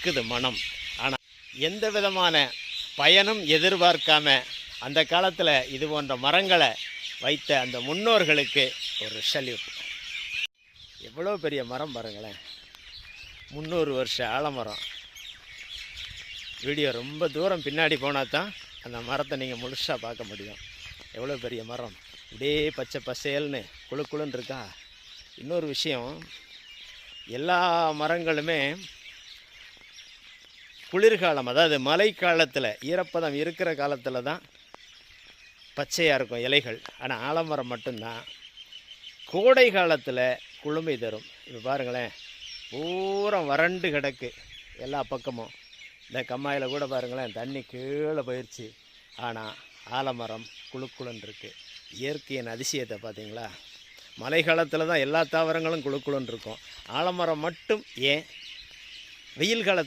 மணக்குது மனம். ஆனால் எந்த விதமான பயனும் எதிர்பார்க்காம அந்த காலத்தில் இது போன்ற மரங்களை வைத்த அந்த முன்னோர்களுக்கு ஒரு சல்யூட். எவ்வளோ பெரிய மரம் பாருங்களேன், 300 வருஷ ஆலமரம். வீடியோ ரொம்ப தூரம் பின்னாடி போனால் தான் அந்த மரத்தை நீங்கள் முழுசாக பார்க்க முடியும். எவ்வளோ பெரிய மரம், இப்படியே பச்சை பசேல்னு குழு குழுன்னு இருக்கா. இன்னொரு விஷயம், எல்லா மரங்களுமே குளிர்காலம், அதாவது மழைக்காலத்தில் ஈரப்பதம் இருக்கிற காலத்தில் தான் பச்சையாக இருக்கும் இலைகள். ஆனால் ஆலமரம் மட்டும்தான் கோடை காலத்தில் குளுமை தரும். இப்போ பாருங்களேன், பூரா வறண்டு கிடக்கு எல்லா பக்கமும். இந்த கம்மாயில் கூட பாருங்களேன், தண்ணி கீழே போயிடுச்சு. ஆனால் ஆலமரம் குழுக்குழுன்னு இருக்குது. இயற்கையின் அதிசயத்தை பார்த்தீங்களா? மழை காலத்தில் தான் எல்லா தாவரங்களும் குழுக்குழுன்னு இருக்கும். ஆலமரம் மட்டும் ஏன் வெயில் காலத்தில்